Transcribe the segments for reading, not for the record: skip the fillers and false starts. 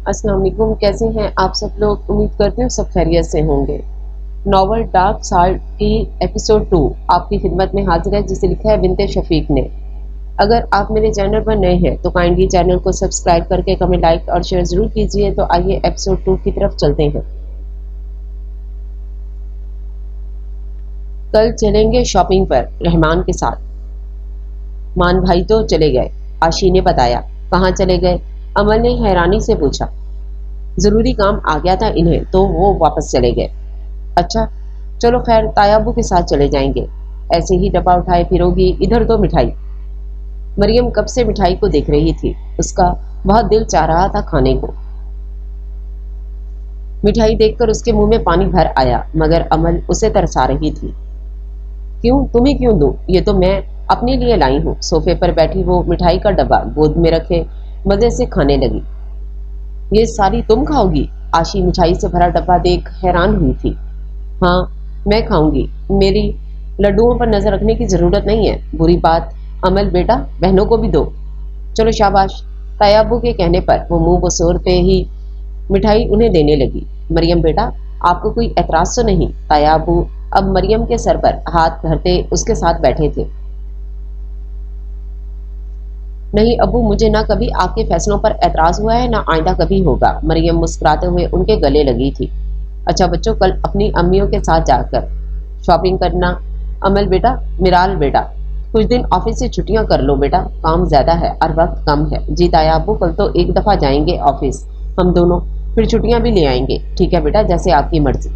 अस्सलाम वालेकुम। कैसे हैं आप सब लोग? उम्मीद करती हूँ सब खैरियत से होंगे। नॉवल डार्क साइड की एपिसोड 2 आपकी खिदमत में हाजिर है, जिसे लिखा है बिनते शफीक ने। अगर आप मेरे चैनल पर नए हैं तो काइंडली चैनल को सब्सक्राइब करके कमेंट, लाइक और शेयर जरूर कीजिए। तो आइए एपिसोड 2 की तरफ चलते हैं। कल चलेंगे शॉपिंग पर रहमान के साथ। मान भाई तो चले गए, आशी ने बताया। कहाँ चले गए? अमल ने हैरानी से पूछा। जरूरी काम आ गया था इन्हें, तो वो वापस चले गए। अच्छा, चलो खैर, तायाबू के साथ चले जाएंगे। ऐसे ही डब्बा उठाए फिरोगी, इधर तो मिठाई। मरियम कब से मिठाई को देख रही थी। उसका बहुत दिल चाह रहा था खाने को। मिठाई देखकर उसके मुंह में पानी भर आया, मगर अमल उसे तरसा रही थी। क्यों, तुम्हें क्यों दूं? ये तो मैं अपने लिए लाई हूँ। सोफे पर बैठी वो मिठाई का डब्बा गोद में रखे मजे से खाने लगी। ये सारी तुम खाओगी? आशी मिठाई से भरा डब्बा देख हैरान हुई थी। हाँ, मैं खाऊंगी। मेरी लड्डुओं पर नजर रखने की जरूरत नहीं है। बुरी बात। अमल बेटा, बहनों को भी दो। चलो शाबाश। तायाबू के कहने पर वो मुंह बसोरते ही मिठाई उन्हें देने लगी। मरियम बेटा, आपको कोई एतराज तो नहीं? तायाबू अब मरियम के सर पर हाथ धरते उसके साथ बैठे थे। नहीं अबू, मुझे ना कभी आपके फैसलों पर एतराज हुआ है, ना आइंदा कभी होगा। मरियम मुस्कुराते हुए उनके गले लगी थी। अच्छा बच्चों, कल अपनी अम्मियों के साथ जाकर शॉपिंग करना। अमल बेटा, मिराल बेटा, कुछ दिन ऑफिस से छुट्टियां कर लो बेटा, काम ज्यादा है और वक्त कम है। जी ताया अबू, कल तो एक दफा जाएंगे ऑफिस हम दोनों, फिर छुट्टियां भी ले आएंगे। ठीक है बेटा, जैसे आपकी मर्जी।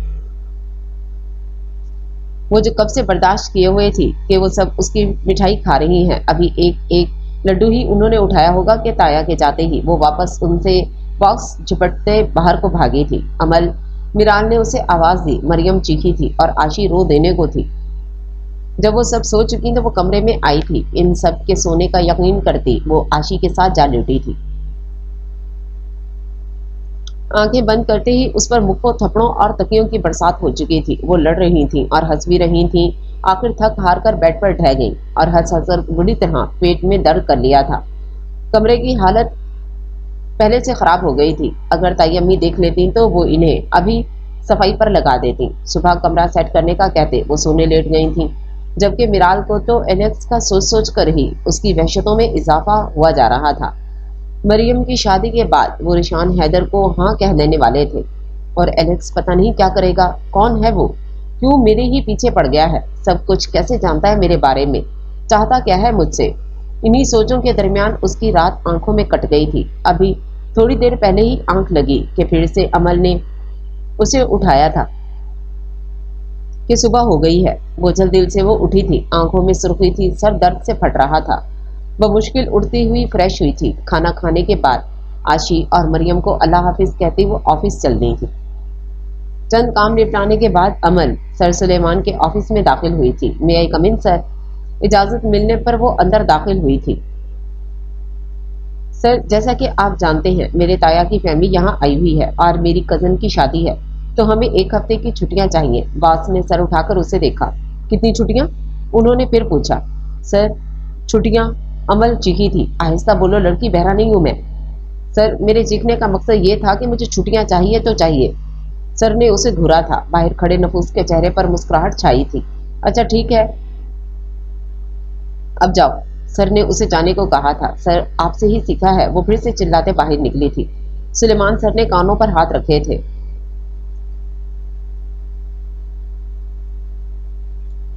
वो जो कब से बर्दाश्त किए हुए थी कि वो सब उसकी मिठाई खा रही हैं, अभी एक एक लड्डू ही उन्होंने उठाया होगा कि ताया के जाते ही वो वापस उनसे बॉक्स झपटते बाहर को भागी थी। अमल मिराल ने उसे आवाज दी। मरियम चीखी थी और आशी रो देने को थी। जब वो सब सो चुकी तो वो कमरे में आई थी। इन सब के सोने का यकीन करती वो आशी के साथ जा लेटी थी। आंखें बंद करते ही उस पर मुक्कों, थप्पड़ों और तकियों की बरसात हो चुकी थी। वो लड़ रही थी और हंस भी रही थी। आखिर थक हार कर बेड पर ढह गई और हंस हंसकर बुरी तरह पेट में दर्द कर लिया था। कमरे की हालत पहले से खराब हो गई थी। अगर ताई अम्मी देख लेती तो वो इन्हें अभी सफाई पर लगा देती। सुबह कमरा सेट करने का कहते वो सोने लेट गई थी, जबकि मिराल को तो एलेक्स का सोच सोच कर ही उसकी वहशतों में इजाफा हुआ जा रहा था। मरियम की शादी के बाद वो रिशान हैदर को हाँ कह देने वाले थे, और एलेक्स पता नहीं क्या करेगा। कौन है वो? क्यों मेरे ही पीछे पड़ गया है? सब कुछ कैसे जानता है मेरे बारे में? चाहता क्या है मुझसे? इन्हीं सोचों के दरमियान उसकी रात आंखों में कट गई थी। अभी थोड़ी देर पहले ही आंख लगी कि फिर से अमल ने उसे उठाया था कि सुबह हो गई है। बोझल दिल से वो उठी थी, आंखों में सुर्खी थी, सर दर्द से फट रहा था। वह मुश्किल उठती हुई फ्रेश हुई थी। खाना खाने के बाद आशी और मरियम को अल्लाह हाफिज कहती वो ऑफिस चल दी थी। चंद काम निपटाने के बाद अमल सर सुलेमान के ऑफिस में दाखिल हुई थी। मे आई कम इन सर? इजाजत मिलने पर वो अंदर दाखिल हुई थी। सर, जैसा कि आप जानते हैं मेरे ताया की फैमिली यहाँ आई हुई है और मेरी कजन की शादी है, तो हमें एक हफ्ते की छुट्टियां चाहिए। बॉस ने सर उठाकर उसे देखा। कितनी छुट्टियां? उन्होंने फिर पूछा। सर, छुट्टियां? अमल चीखी थी। आहिस्ता बोलो, लड़की, बहरा नहीं हूं मैं। सर, मेरे चीखने का मकसद ये था कि मुझे छुट्टियां चाहिए तो चाहिए। सर ने उसे घूरा था। बाहर खड़े नफूस के चेहरे पर मुस्कुराहट छाई थी। अच्छा ठीक है, अब जाओ। सर ने उसे जाने को कहा था। सर, आपसे ही सीखा है। वो फिर से चिल्लाते बाहर निकली थी। सुलेमान सर ने कानों पर हाथ रखे थे।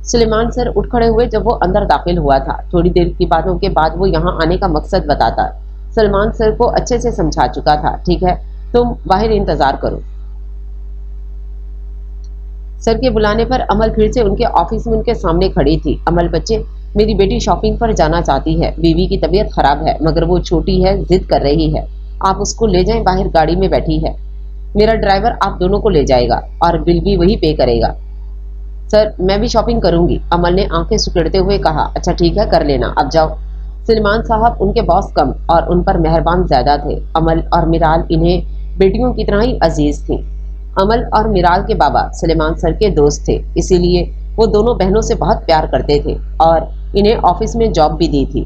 सुलेमान सर उठ खड़े हुए जब वो अंदर दाखिल हुआ था। थोड़ी देर की बातों के बाद वो यहाँ आने का मकसद बताता। सलमान सर को अच्छे से समझा चुका था। ठीक है, तुम बाहर इंतजार करो। सर के बुलाने पर अमल फिर से उनके ऑफिस में उनके सामने खड़ी थी। अमल बच्चे, मेरी बेटी शॉपिंग पर जाना चाहती है। बीवी की तबीयत खराब है, मगर वो छोटी है, जिद कर रही है। आप उसको ले जाएं, बाहर गाड़ी में बैठी है। मेरा ड्राइवर आप दोनों को ले जाएगा और बिल भी वही पे करेगा। सर, मैं भी शॉपिंग करूंगी, अमल ने आंखें सुकेड़ते हुए कहा। अच्छा ठीक है, कर लेना, अब जाओ। सलमान साहब उनके बॉस कम और उन पर मेहरबान ज्यादा थे। अमल और मिराल इन्हें बेटियों की तरह ही अजीज थी। अमल और मिराल के बाबा सलेमान सर के दोस्त थे, इसीलिए वो दोनों बहनों से बहुत प्यार करते थे और इन्हें ऑफिस में जॉब भी दी थी।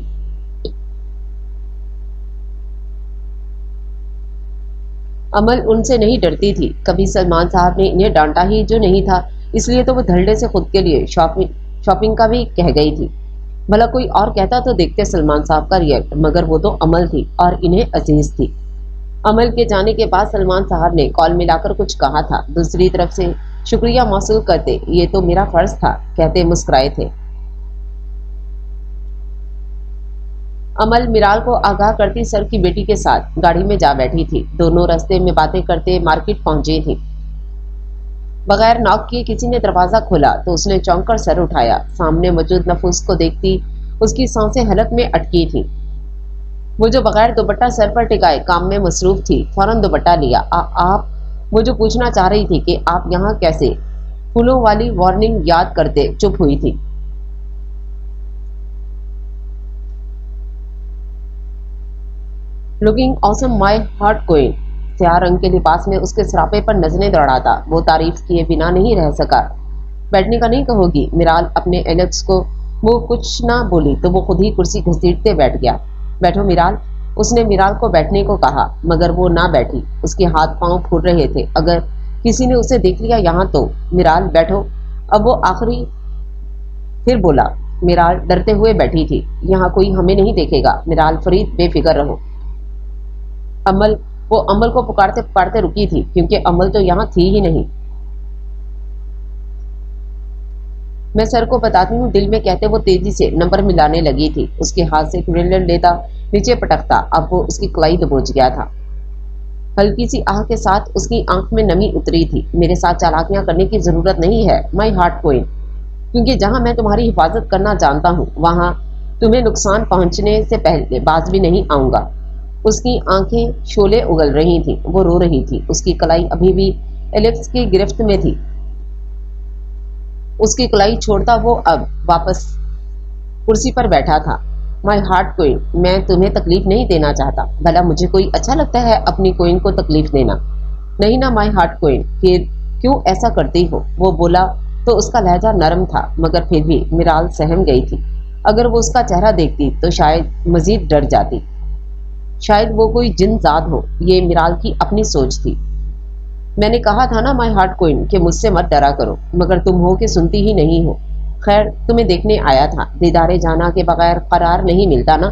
अमल उनसे नहीं डरती थी। कभी सलमान साहब ने इन्हें डांटा ही जो नहीं था, इसलिए तो वो धड़ल्ले से खुद के लिए शॉपिंग का भी कह गई थी। भला कोई और कहता तो देखते सलमान साहब का रिएक्ट, मगर वो तो अमल थी और इन्हें अजीज थी। अमल के जाने के बाद सलमान साहब ने कॉल मिलाकर कुछ कहा था। दूसरी तरफ से शुक्रिया मौसूल करते, ये तो मेरा फर्ज था, कहते मुस्कुराए थे। अमल मिराल को आगाह करती सर की बेटी के साथ गाड़ी में जा बैठी थी। दोनों रास्ते में बातें करते मार्केट पहुंची थी। बगैर नॉक किए किसी ने दरवाजा खोला तो उसने चौंक कर सर उठाया। सामने मौजूद नफूस को देखती उसकी सांसें हलक में अटकी थी। वो जो बगैर दुपट्टा सर पर टिकाए काम में मसरूफ थी, फौरन दुपट्टा लिया। आप, वो जो पूछना चाह रही थी कि आप यहाँ कैसे, फूलों वाली वार्निंग याद करते चुप हुई थी। Looking awesome my heart queen, स्याह रंग के लिबास में उसके सरापे पर नजरें दौड़ाता वो तारीफ किए बिना नहीं रह सका। बैठने का नहीं कहोगी? मिराल अपने एलेक्स को वो कुछ ना बोली तो वो खुद ही कुर्सी घसीटते बैठ गया। बैठो मिराल, उसने मिराल को बैठने को कहा, मगर वो ना बैठी। उसके हाथ पांव फूल रहे थे। अगर किसी ने उसे देख लिया यहाँ तो। मिराल बैठो। अब वो आखिरी फिर बोला। मिराल डरते हुए बैठी थी। यहाँ कोई हमें नहीं देखेगा मिराल, फरीद बेफिक्र रहो। अमल, वो अमल को पुकारते पुकारते रुकी थी, क्योंकि अमल तो यहाँ थी ही नहीं। मैं सर को बताती हूँ, दिल में कहते वो तेजी से नंबर मिलाने लगी थी। उसके हाथ से क्विंटल लेता नीचे पटकता। अब वो उसकी कलाई दबोच गया था। हल्की सी आह के साथ उसकी आंख में नमी उतरी थी। मेरे साथ चालाकियां करने की जरूरत नहीं है माई हार्ट क्वीन, क्योंकि जहां मैं तुम्हारी हिफाजत करना जानता हूँ वहां तुम्हें नुकसान पहुंचने से पहले बाज भी नहीं आऊंगा। उसकी आंखें शोले उगल रही थीं। वो रो रही थी। उसकी कलाई अभी भी एलेक्स की गिरफ्त में थी। उसकी कलाई छोड़ता वो अब वापस कुर्सी पर बैठा था। माई हार्ट क्वीन, मैं तुम्हें तकलीफ नहीं देना चाहता। भला मुझे कोई अच्छा लगता है अपनी क्वीन को तकलीफ देना? नहीं ना माई हार्ट क्वीन, फिर क्यों ऐसा करती हो? वो बोला तो उसका लहजा नरम था, मगर फिर भी मिराल सहम गई थी। अगर वो उसका चेहरा देखती तो शायद मजीद डर जाती। शायद वो कोई जिनजाद हो। ये मिराल की अपनी सोच थी। मैंने कहा था ना माई हार्ट क्वीन कि मुझसे मत डरा करो, मगर तुम हो कि सुनती ही नहीं हो। खैर, तुम्हें देखने आया था। दीदारे जाना के बगैर करार नहीं मिलता ना,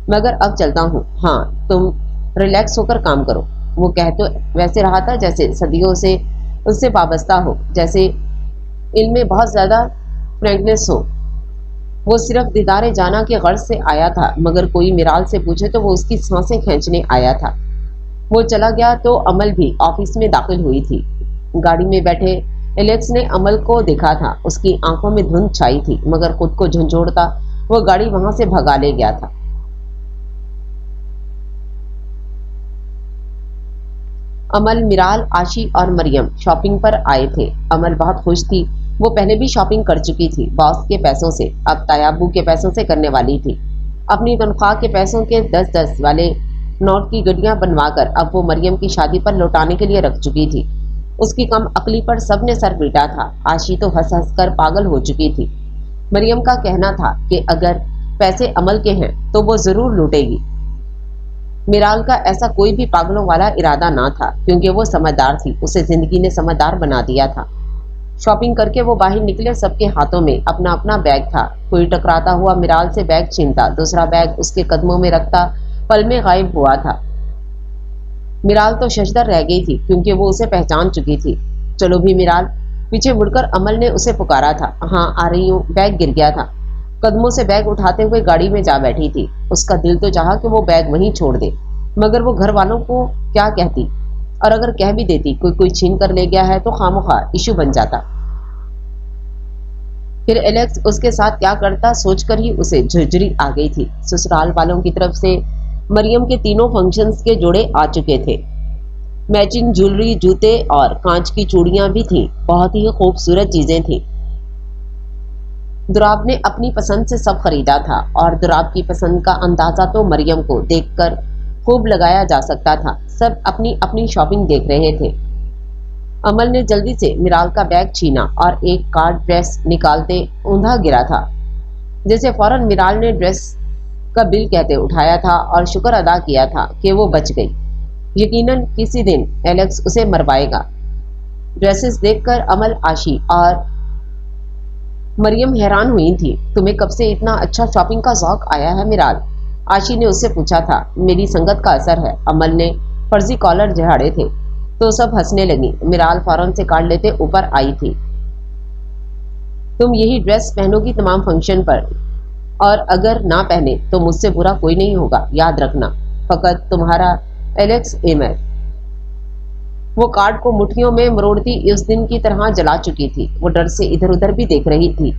मगर अब चलता हूँ। हाँ, तुम रिलैक्स होकर काम करो। वो कह तो वैसे रहा था जैसे सदियों से उससे वाबस्ता हो, जैसे इनमें बहुत ज़्यादा फ्रैंकनेस हो। वो सिर्फ दीदारे जाना के गर्ज से आया था, मगर कोई मिराल से पूछे तो वो उसकी सांसें खींचने आया था। वो चला गया तो अमल भी ऑफिस में दाखिल हुई थी। गाड़ी में बैठे एलेक्स ने अमल को देखा था। उसकी आंखों में धुंध छाई थी, मगर खुद को झंझोड़ता वो गाड़ी वहां से भगा ले गया था। अमल, मिराल, आशी और मरियम शॉपिंग पर आए थे। अमल बहुत खुश थी। वो पहले भी शॉपिंग कर चुकी थी, बॉस के पैसों से। अब तायाबू के पैसों से करने वाली थी। अपनी तनख्वाह के पैसों के 10-10 वाले नोट की गड्डियां बनवाकर अब वो मरियम की शादी पर लौटाने के लिए रख चुकी थी। उसकी कम अकली पर सबने सर पीटा था। आशी तो हंस हंस कर पागल हो चुकी थी। मरियम का कहना था कि अगर पैसे अमल के हैं तो वो जरूर लूटेगी। मिराल का ऐसा कोई भी पागलों वाला इरादा ना था, क्योंकि वो समझदार थी। उसे जिंदगी ने समझदार बना दिया था। शॉपिंग करके वो बाहर निकले। सबके हाथों में अपना अपना बैग था। कोई टकराता हुआ मिराल से बैग छीनता, दूसरा बैग उसके कदमों में रखता पल में गायब हुआ था। मिराल तो शशदर रह गई थी, क्योंकि वो उसे पहचान चुकी थी। चलो भी मिराल, पीछे मुड़कर अमल ने उसे पुकारा था। हाँ, आ रही हूँ। बैग गिर गया था। कदमों से बैग उठाते हुए गाड़ी में जा बैठी थी। उसका दिल तो चाहा कि वो बैग वहीं छोड़ दे, मगर वो घर वालों को क्या कहती, और अगर कह भी देती कोई छीन कर ले गया है तो खामोखा इशू बन जाता। फिर एलेक्स उसके साथ क्या करता सोचकर ही उसे झुरझुरी आ गई थी। ससुराल वालों की तरफ से मरियम के तीनों फंक्शंस के जोड़े आ चुके थे। मैचिंग ज्वेलरी, जूते और कांच की चूड़ियां भी थीं। बहुत ही खूबसूरत चीजें थीं। दुराब ने अपनी पसंद से सब खरीदा था, और दुराब की पसंद का अंदाजा तो मरियम को देखकर खूब लगाया जा सकता था। सब अपनी अपनी शॉपिंग देख रहे थे। अमल ने जल्दी से मिराल का बैग छीना और एक कार्ड ड्रेस निकालते ऊंधा गिरा था। जैसे फौरन मिराल ने ड्रेस का बिल कहते उठाया था और शुक्र अदा किया था कि वो बच गई। यकीनन किसी दिन एलेक्स उसे मरवाएगा। ड्रेसेस देखकर अमल, आशी और मरियम हैरान हुई थी। तुम्हें कब से इतना अच्छा शॉपिंग का शौक आया है मिराल? आशी ने उससे पूछा था। मेरी संगत का असर है। अमल ने फर्जी कॉलर झाड़े थे तो सब हंसने लगी। मिराल फौरन से कार्ड लेते ऊपर आई थी। तुम यही ड्रेस पहनोगी तमाम फंक्शन पर, और अगर ना पहने तो मुझसे बुरा कोई नहीं होगा, याद रखना। फकत तुम्हारा एलेक्स एमर। वो कार्ड को मुट्ठियों में मरोड़ती उस दिन की तरह जला चुकी थी। वो डर से इधर उधर भी देख रही थी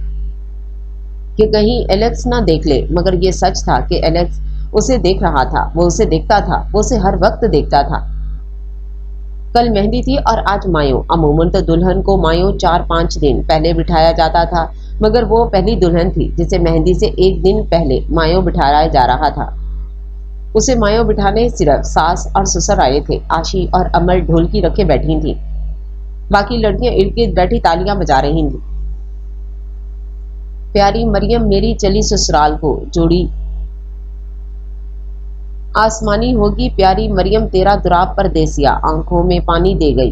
कि कहीं एलेक्स ना देख ले, मगर ये सच था कि एलेक्स उसे देख रहा था। वो उसे देखता था, वो उसे हर वक्त देखता था। कल मेहंदी थी और आज मायो। अमूमन तो दुल्हन को मायो 4-5 दिन पहले बिठाया जाता था, मगर वो पहली दुल्हन थी जिसे मेहंदी से एक दिन पहले मायो बिठाया जा रहा था। उसे मायो बिठाने सिर्फ सास और ससुर आए थे। आशी और अमल ढोलकी रखे बैठी थी। बाकी लड़कियां इर्द गिर्द बैठी तालियां बजा रही थी। प्यारी मरियम मेरी चली ससुराल को, जोड़ी आसमानी होगी प्यारी मरियम तेरा दुराब परदेसिया, आंखों में पानी दे गई।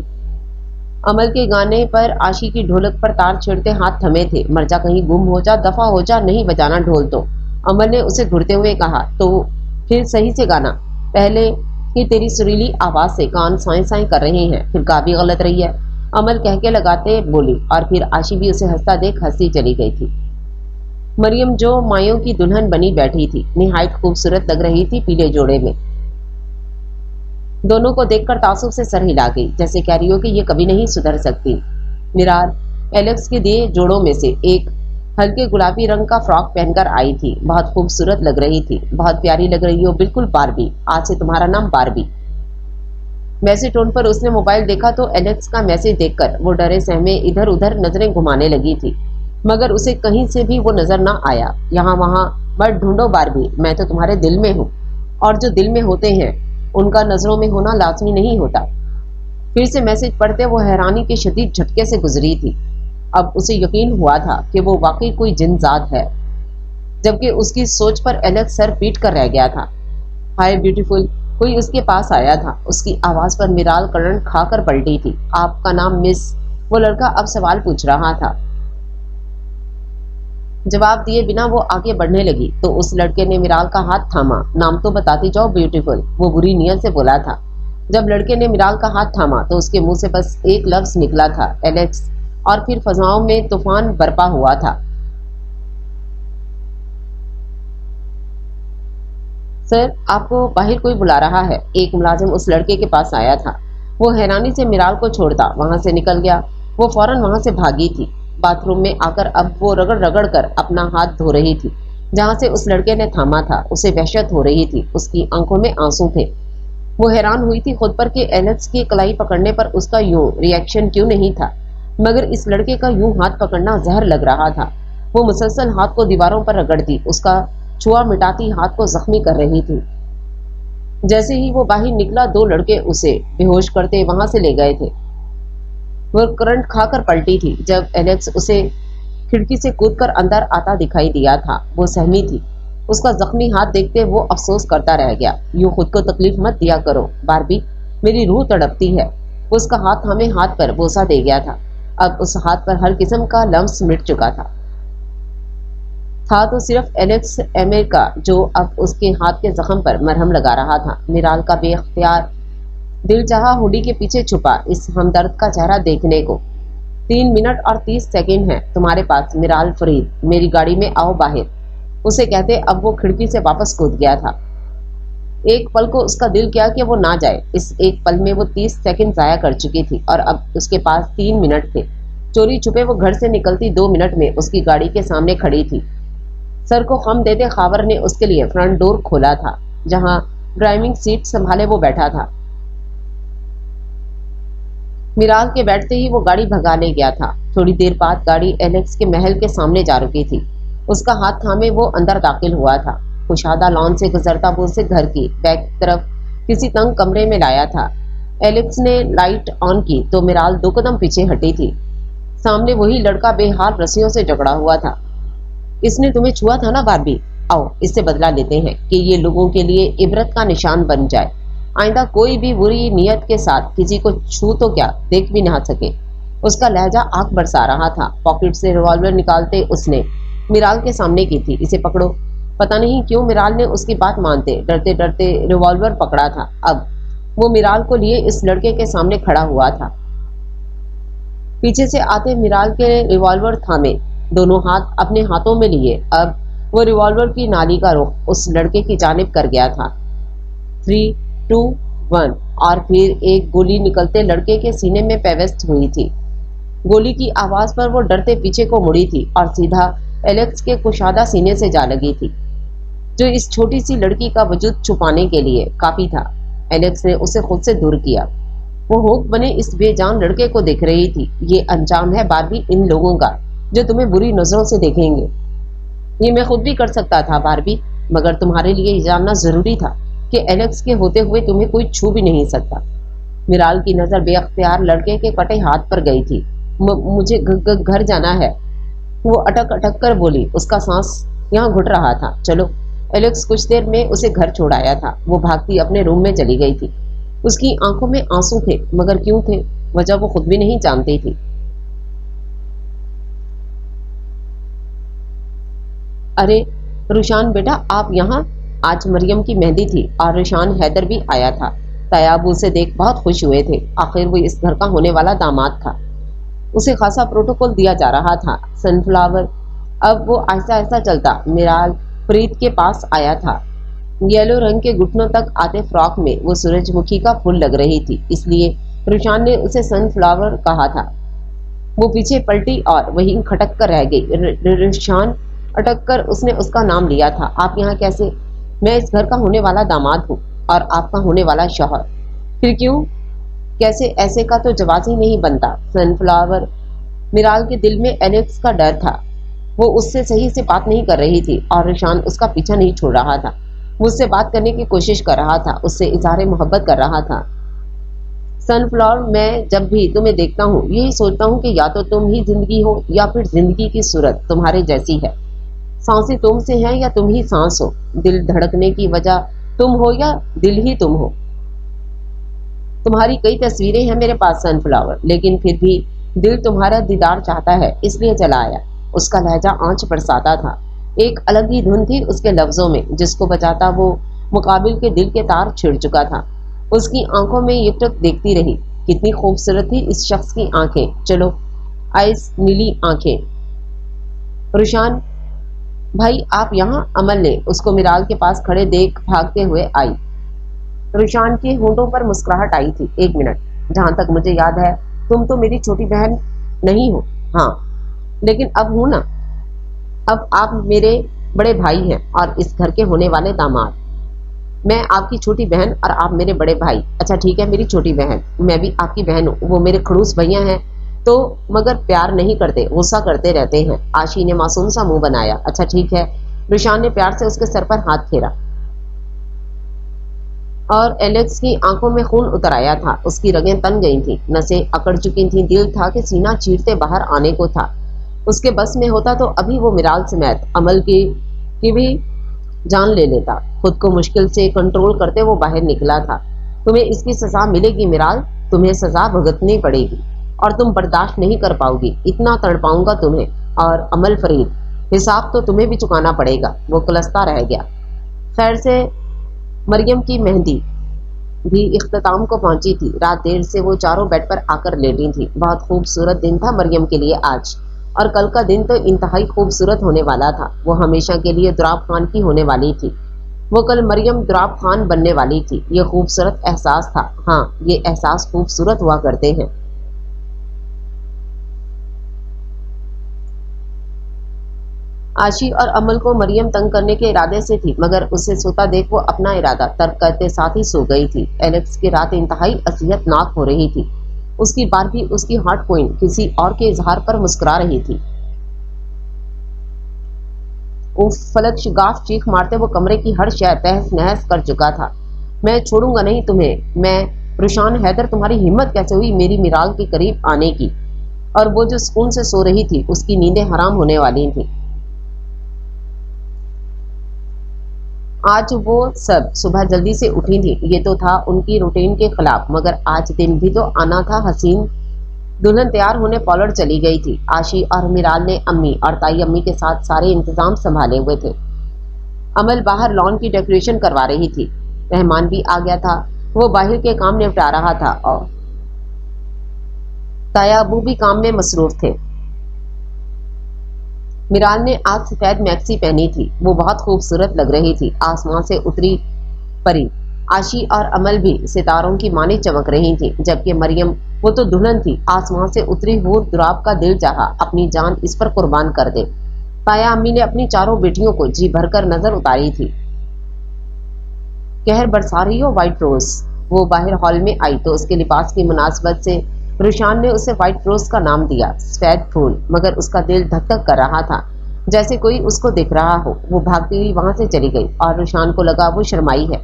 अमल के गाने पर आशी की ढोलक पर तार छेड़ते हाथ थमे थे। मर जा, कहीं गुम हो जा, दफा हो जा, नहीं बजाना ढोल तो। अमल ने उसे घुरते हुए कहा। तो फिर सही से गाना। पहले ही तेरी सुरीली आवाज से कान साए साए कर रहे हैं, फिर गा भी गलत रही है। अमल कह के लगाते बोली, और फिर आशी भी उसे हंसता देख हंसी चली गई थी। मरियम जो मायों की दुल्हन बनी बैठी थी, निहायत खूबसूरत लग रही थी पीले जोड़े में। दोनों को देखकर तासुब से सर हिला गई, जैसे कह रही हो कि ये कभी नहीं सुधर सकती। मिराल एलेक्स के दिए जोड़ों में से एक हल्के गुलाबी रंग का फ्रॉक पहनकर आई थी। बहुत खूबसूरत लग रही थी, बहुत प्यारी लग रही हो, बिल्कुल बारबी। आज से तुम्हारा नाम बारबी। मैसेज टोन पर उसने मोबाइल देखा तो एलेक्स का मैसेज देखकर वो डरे सहमे इधर उधर नजरें घुमाने लगी थी, मगर उसे कहीं से भी वो नजर ना आया। यहाँ वहां मत ढूंढो बारबी, मैं तो तुम्हारे दिल में हूँ, और जो दिल में होते हैं उनका नजरों में होना लाजमी नहीं होता। फिर से मैसेज पढ़ते वो हैरानी के शदीद झटके से गुजरी थी। अब उसे यकीन हुआ था कि वो वाकई कोई जिनजात है, जबकि उसकी सोच पर एलेक्स सर पीट कर रह गया था। हाय ब्यूटीफुल, कोई उसके पास आया था। उसकी आवाज पर मिराल करंट खाकर पलटी थी। आपका नाम मिस? वो लड़का अब सवाल पूछ रहा था। जवाब दिए बिना वो आगे बढ़ने लगी तो उस लड़के ने मिराल का हाथ थामा। नाम तो बताती जाओ ब्यूटीफुल, वो बुरी नीयत से बोला था। जब लड़के ने मिराल का हाथ थामा तो उसके मुंह से बस एक लफ्ज निकला था, एलेक्स, और फिर फजाओं में तूफान बरपा हुआ था। सर, आपको बाहर कोई बुला रहा है। एक मुलाजिम उस लड़के के पास आया था। वो हैरानी से मिराल को छोड़ता वहां से निकल गया। वो फौरन वहां से भागी थी। बाथरूम में आकर अब वो रगड़ रगड़ कर अपना हाथ धो रही थी जहां से उस लड़के ने थामा था। उसे वहशत हो रही थी, उसकी आंखों में आंसू थे। वो हैरान हुई थी खुद पर कि एलेक्स की कलाई पकड़ने पर उसका यूं रिएक्शन क्यों नहीं था, मगर इस लड़के का यूं हाथ पकड़ना जहर लग रहा था। वो मुसलसल हाथ को दीवारों पर रगड़ती, उसका छुआ मिटाती हाथ को जख्मी कर रही थी। जैसे ही वो बाहर निकला दो लड़के उसे बेहोश करते वहां से ले गए थे। वो करंट खाकर पलटी थी जब एलेक्स उसे खिड़की से कूदकर अंदर आता दिखाई दिया था। वो सहमी थी। उसका जख्मी हाथ देखते वो अफसोस करता रह गया। यूं खुद को तकलीफ मत दिया करो बारबी, मेरी रूह तड़पती है। वो उसका हाथ थामे हाथ पर बोसा दे गया था। अब उस हाथ पर हर किस्म का लम्स मिट चुका था तो सिर्फ एलेक्स एमर का, जो अब उसके हाथ के जख्म पर मरहम लगा रहा था। मिराल का बेख्तियार दिल चाहा हुडी के पीछे छुपा इस हमदर्द का चेहरा देखने को। 3 मिनट और 30 सेकंड है तुम्हारे पास मिराल फरीद, मेरी गाड़ी में आओ बाहर, उसे कहते अब वो खिड़की से वापस कूद गया था। एक पल को उसका दिल किया कि वो ना जाए। इस एक पल में वो 30 सेकंड जाया कर चुकी थी और अब उसके पास 3 मिनट थे। चोरी छुपे वो घर से निकलती 2 मिनट में उसकी गाड़ी के सामने खड़ी थी। सर को खम देते खावर ने उसके लिए फ्रंट डोर खोला था, जहां ड्राइविंग सीट संभाले वो बैठा था। मिराल के बैठते ही वो गाड़ी भगा ले गया था। थोड़ी देर बाद गाड़ी एलेक्स के महल के सामने जा रुकी थी। उसका हाथ थामे वो अंदर दाखिल हुआ था। कुशादा लॉन से गुजरता वो उसे घर की बैक तरफ किसी तंग कमरे में लाया था। एलेक्स ने लाइट ऑन की तो मिराल 2 कदम पीछे हटी थी। सामने वही लड़का बेहाल रस्सियों से जकड़ा हुआ था। इसने तुम्हें छुआ था ना बारबी, आओ इससे बदला लेते हैं कि ये लोगों के लिए इबरत का निशान बन जाए। आइंदा कोई भी बुरी नीयत के साथ किसी को छू तो क्या देख भी ना सके। उसका लहजा आंख बरसा रहा था। पॉकेट से रिवॉल्वर निकालते उसने मिराल के सामने की थी। इसे पकड़ो। पता नहीं क्यों मिराल ने उसकी बात मानते डरते डरते रिवॉल्वर पकड़ा था। अब वो मिराल को लिए इस लड़के के सामने खड़ा हुआ था। पीछे से आते मिराल के रिवॉल्वर थामे, दोनों हाथ अपने हाथों में लिए। अब वो रिवॉल्वर की नाली का रुख उस लड़के की जानिब कर गया था। 3, 2, 1 और फिर एक गोली निकलते लड़के के सीने में पेवस्त हुई थी। गोली की आवाज पर वो डरते पीछे को मुड़ी थी और सीधा एलेक्स के कुशादा सीने से जा लगी थी, जो इस छोटी सी लड़की का वजूद छुपाने के लिए काफी था। एलेक्स ने उसे खुद से दूर किया। वो होक बने इस बेजान लड़के को देख रही थी। ये अंजाम है बारबी इन लोगों का जो तुम्हें बुरी नजरों से देखेंगे। ये मैं खुद भी कर सकता था बारबी, मगर तुम्हारे लिए जानना जरूरी था कि एलेक्स के होते हुए तुम्हें कोई छू भी नहीं सकता। मिराल की नजर बेअख्तियार लड़के के कटे हाथ पर गई थी। मुझे घर जाना है, वो अटक अटक कर बोली। उसका सांस यहाँ घुट रहा था। चलो। एलेक्स कुछ देर में उसे घर छोड़ आया था। वो भागती अपने रूम में चली गई थी। उसकी आंखों में आंसू थे, मगर क्यों थे वजह वो खुद भी नहीं जानती थी। अरे रुशान बेटा, आप यहाँ? आज मरियम की मेहंदी थी और रुशान हैदर भी आया था। तयाब उसे देख बहुत खुश हुए थे। आखिर वो इस घर का होने वाला दामाद था। उसे खासा प्रोटोकॉल दिया जा रहा था। सनफ्लावर। अब वो आहिस्ता आहिस्ता चलता मिराल प्रीत के पास आया था। येलो रंग के घुटनों तक आते फ्रॉक में वो सूरजमुखी का फूल लग रही थी, इसलिए रुशान ने उसे सनफ्लावर कहा था। वो पीछे पलटी और वहीं खटक कर रह गई। रुशान अटक कर उसने उसका नाम लिया था। आप यहाँ कैसे? मैं इस घर का होने वाला दामाद हूँ और आपका होने वाला शौहर। फिर क्यों कैसे ऐसे का तो जवाब ही नहीं बनता। सनफ्लावर। मिराल के दिल में एलेक्स का डर था। वो उससे सही से बात नहीं कर रही थी और रुशान उसका पीछा नहीं छोड़ रहा था। मुझसे बात करने की कोशिश कर रहा था, उससे इजहार मोहब्बत कर रहा था। सनफ्लावर, मैं जब भी तुम्हें देखता हूँ यही सोचता हूँ कि या तो तुम ही जिंदगी हो या फिर जिंदगी की सूरत तुम्हारे जैसी है। सांसें तुमसे हैं या तुम ही सांस हो। दिल धड़कने की वजह तुम हो या दिल ही तुम हो। तुम्हारी कई तस्वीरें हैं मेरे पास सनफ्लावर, लेकिन फिर भी दिल तुम्हारा दीदार चाहता है, इसलिए चला आया। उसका लहजा आंच बरसाता था। एक अलग ही धुन थी उसके लफ्जों में, जिसको बजाता वो मुकाबिल के दिल के तार छिड़ चुका था। उसकी आंखों में एकटक देखती रही। कितनी खूबसूरत थी इस शख्स की आंखें। चलो, आइस नीली आंखें। रुशान भाई, आप यहाँ? अमल ने उसको मिराल के पास खड़े देख भागते हुए आई। रुशान के होंठों पर मुस्कुराहट आई थी। एक मिनट, जहां तक मुझे याद है तुम तो मेरी छोटी बहन नहीं हो। हाँ, लेकिन अब हूं ना। अब आप मेरे बड़े भाई हैं और इस घर के होने वाले दामाद। मैं आपकी छोटी बहन और आप मेरे बड़े भाई। अच्छा ठीक है, मेरी छोटी बहन, मैं भी आपकी बहन हूँ। वो मेरे खड़ूस भैया हैं तो, मगर प्यार नहीं करते, गुस्सा करते रहते हैं। आशी ने मासूम सा मुंह बनाया। अच्छा ठीक है। रुशान ने प्यार से उसके सर पर हाथ फेरा और एलेक्स की आंखों में खून उतर आया था। उसकी रगें तन गई थी, नसें अकड़ चुकी थी। दिल था कि सीना चीरते बाहर आने को था। उसके बस में होता तो अभी वो मिराल समेत अमल की भी जान ले लेता। खुद को मुश्किल से कंट्रोल करते वो बाहर निकला था। तुम्हें इसकी सजा मिलेगी मिराल, तुम्हें सजा भुगतनी पड़ेगी और तुम बर्दाश्त नहीं कर पाओगी। इतना तड़पाऊंगा तुम्हें। और अमल फरीद, हिसाब तो तुम्हें भी चुकाना पड़ेगा। वो कुलस्ता रह गया। खैर से मरियम की मेहंदी भी इख्तिताम को पहुंची थी। रात देर से वो चारों बेड पर आकर लेटी थी। बहुत खूबसूरत दिन था मरियम के लिए आज, और कल का दिन तो इंतहाई खूबसूरत होने वाला था। वो हमेशा के लिए दुराब खान की होने वाली थी। वो कल मरियम दुराब खान बनने वाली थी। ये खूबसूरत एहसास था। हाँ, ये एहसास खूबसूरत हुआ करते हैं। आशी और अमल को मरियम तंग करने के इरादे से थी, मगर उसे सोता देख वो अपना इरादा तर्क करते साथ ही सो गई थी। एलेक्स की रात इंतहाई असियतनाक हो रही थी। उसकी बारबी उसकी हार्ट पॉइंट किसी और के इजहार पर मुस्कुरा रही थी। उफ, फलक शिगाफ चीख मारते वो कमरे की हर शय तहस नहस कर चुका था। मैं छोड़ूंगा नहीं तुम्हें। मैं रुशान हैदर, तुम्हारी हिम्मत कैसे हुई मेरी मिराल के करीब आने की? और वो जो सुकून से सो रही थी, उसकी नींदें हराम होने वाली थी। آج وہ سب صبح جلدی سے اٹھی تھی، یہ تو تھا ان کی روٹین کے خلاف، مگر آج دن بھی تو آنا تھا۔ حسین دلہن تیار ہونے پالر چلی گئی تھی۔ آشی اور میرال نے امی اور تائی امی کے ساتھ سارے انتظام سنبھالے ہوئے تھے۔ عمل باہر لان کی ڈیکوریشن کروا رہی تھی۔ رحمان بھی آ گیا تھا، وہ باہر کے کام نپٹا رہا تھا اور تایا ابو بھی کام میں مصروف تھے۔ میرال نے آج سفید میکسی پہنی تھی، وہ بہت خوبصورت لگ رہی تھی، آسمان سے اتری پری۔ آشی اور عمل بھی ستاروں کی مانے چمک رہی تھی، جبکہ مریم، وہ تو دلہن تھی، آسمان سے اتری ہور دراب کا دل چاہا اپنی جان اس پر قربان کر دے۔ تایا امی نے اپنی چاروں بیٹیوں کو جی بھر کر نظر اتاری تھی۔ کہر برسا رہی ہو وائٹ روز؟ وہ باہر ہال میں آئی تو اس کے لباس کی مناسبت سے روشان نے اسے وائٹ روز کا نام دیا، سفید پھول، مگر اس کا دل دھک دھک کر رہا تھا جیسے کوئی اس کو دیکھ رہا ہو۔ وہ بھاگتی ہوئی وہاں سے چلی گئی اور روشان کو لگا وہ شرمائی ہے۔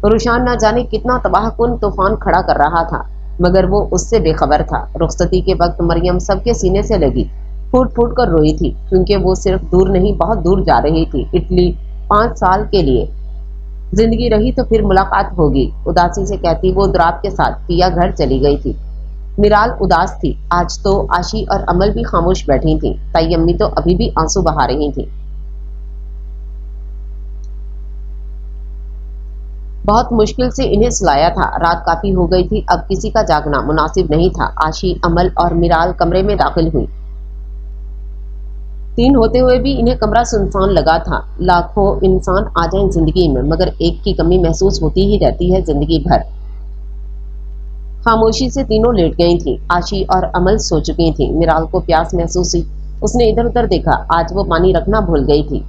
روشان نہ جانے کتنا تباہ کن طوفان کھڑا کر رہا تھا، مگر وہ اس سے بے خبر تھا۔ رخصتی کے وقت مریم سب کے سینے سے لگی پھوٹ پھوٹ کر روئی تھی، کیونکہ وہ صرف دور نہیں بہت دور جا رہی تھی، اٹلی 5 سال کے لیے۔ زندگی رہی تو پھر ملاقات ہوگی، اداسی سے کہتی وہ دراب کے ساتھ پیا گھر چلی گئی تھی۔ میرال اداس تھی، آج تو آشی اور عمل بھی خاموش بیٹھی تھیں، تائی امی تو ابھی بھی آنسو بہا رہی تھیں۔ بہت مشکل سے انہیں سلایا تھا، رات کافی ہو گئی تھی، اب کسی کا جاگنا مناسب نہیں تھا۔ آشی، عمل اور میرال کمرے میں داخل ہوئی۔ 3 ہوتے ہوئے بھی انہیں کمرہ سنسان لگا تھا۔ لاکھوں انسان آ جائیں زندگی میں، مگر ایک کی کمی محسوس ہوتی ہی رہتی ہے زندگی بھر۔ خاموشی سے تینوں لیٹ گئی تھیں۔ آشی اور عمل سو چکی تھیں۔ میرال کو پیاس محسوس ہوئی، اس نے ادھر ادھر دیکھا، آج وہ پانی رکھنا بھول گئی تھی۔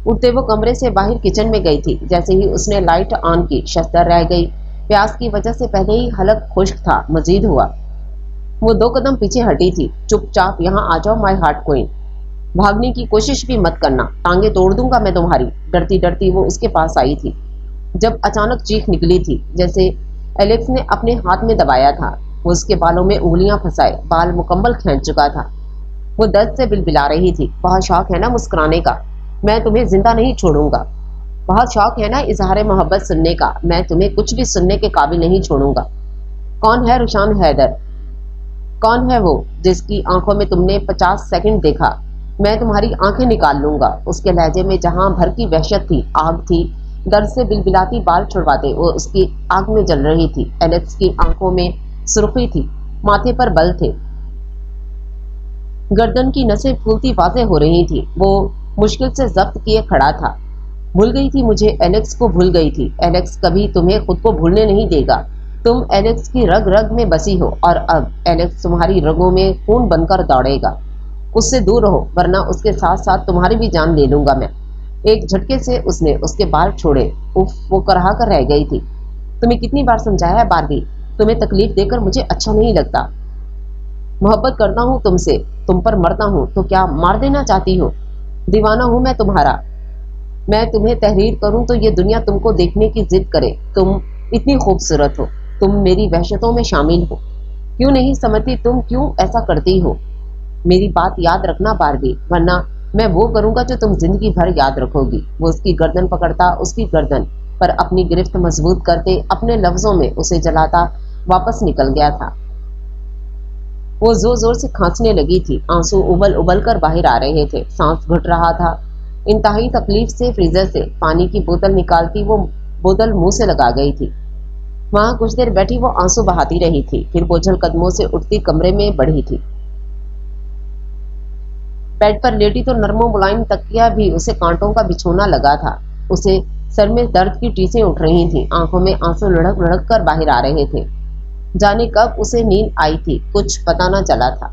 اٹھتے وہ کمرے سے باہر کچن میں گئی تھی، جیسے ہی اس نے لائٹ آن کی ششدر رہ گئی۔ پیاس کی وجہ سے پہلے ہی حلق خشک تھا، مزید ہوا۔ وہ 2 قدم پیچھے ہٹی تھی۔ چپ چاپ یہاں آ جاؤ مائی ہارٹ کوئن، بھاگنے کی کوشش بھی مت کرنا، ٹانگیں توڑ دوں گا میں تمہاری۔ ڈرتی ڈرتی وہ اس کے پاس آئی تھی، جب اچانک چیخ نکلی تھی جیسے ایلیکس نے اپنے ہاتھ میں دبایا تھا۔ وہ اس کے بالوں میں انگلیاں پھنسائے، بال مکمل کھینچ چکا تھا۔ وہ درد سے بلبلا رہی تھی۔ بہت شوق ہے نا مسکرانے کا، میں تمہیں زندہ نہیں چھوڑوں گا۔ بہت شوق ہے نا اظہار محبت سننے کا، میں تمہیں کچھ بھی سننے کے قابل نہیں چھوڑوں گا۔ کون ہے روشان حیدر؟ کون ہے وہ جس کی آنکھوں میں تم نے 50 سیکنڈ دیکھا؟ میں تمہاری آنکھیں نکال لوں گا۔ اس کے لہجے میں جہاں بھر کی وحشت تھی، آگ تھی۔ درد سے بلبلاتی، بال چھڑواتے وہ اس کی آگ میں جل رہی تھی۔ ایلیکس کی آنکھوں میں سرخی تھی، ماتھے پر بل تھے، گردن کی نسیں پھولتی واضح ہو رہی تھی۔ وہ مشکل سے ضبط کیے کھڑا تھا۔ بھول گئی تھی مجھے، ایلیکس کو بھول گئی تھی۔ ایلیکس کبھی تمہیں خود کو بھولنے نہیں دے گا۔ تم ایلیکس کی رگ رگ میں بسی ہو، اور اب ایلیکس تمہاری رگوں میں خون بن کر دوڑے گا۔ اس سے دور رہو، ورنہ اس کے ساتھ ساتھ تمہاری بھی جان لے لوں گا میں۔ ایک جھٹکے سے اس نے اس کے بال چھوڑے۔ اف، وہ کرہا کر رہ گئی تھی۔ تمہیں کتنی بار سمجھایا ہے باربی، تمہیں تکلیف دے کر مجھے اچھا نہیں لگتا۔ محبت کرتا ہوں تم سے، تم پر مرتا ہوں، تو کیا مار دینا چاہتی ہو؟ دیوانہ ہوں میں تمہارا۔ میں تمہیں تحریر کروں تو یہ دنیا تم کو دیکھنے کی ضد کرے۔ تم اتنی خوبصورت ہو، تم میری وحشتوں میں شامل ہو۔ کیوں نہیں سمجھتی تم کیوں ایسا کرتی ہو؟ میری بات یاد رکھنا باربی، ورنہ میں وہ کروں گا جو تم زندگی بھر یاد رکھو گی۔ وہ اس کی گردن پکڑتا، اس کی گردن پر اپنی گرفت مضبوط کرتے، اپنے لفظوں میں اسے جلاتا واپس نکل گیا تھا۔ وہ زور زور سے کھانسنے لگی تھی، آنسو ابل ابل کر باہر آ رہے تھے، سانس گھٹ رہا تھا۔ انتہائی تکلیف سے فریزر سے پانی کی بوتل نکالتی وہ بوتل منہ سے لگا گئی تھی۔ وہاں کچھ دیر بیٹھی وہ آنسو بہاتی رہی تھی، پھر بوجھل قدموں سے اٹھتی کمرے میں بڑھی تھی۔ بیڈ پر لیٹی تو نرم و ملائم تکیہ بھی اسے کانٹوں کا بچھونا لگا تھا۔ اسے سر میں درد کی ٹیسیں اٹھ رہی تھیں، آنکھوں میں آنسو لڑک لڑک کر باہر آ رہے تھے۔ جانے کب اسے نیند آئی تھی، کچھ پتہ نہ چلا تھا۔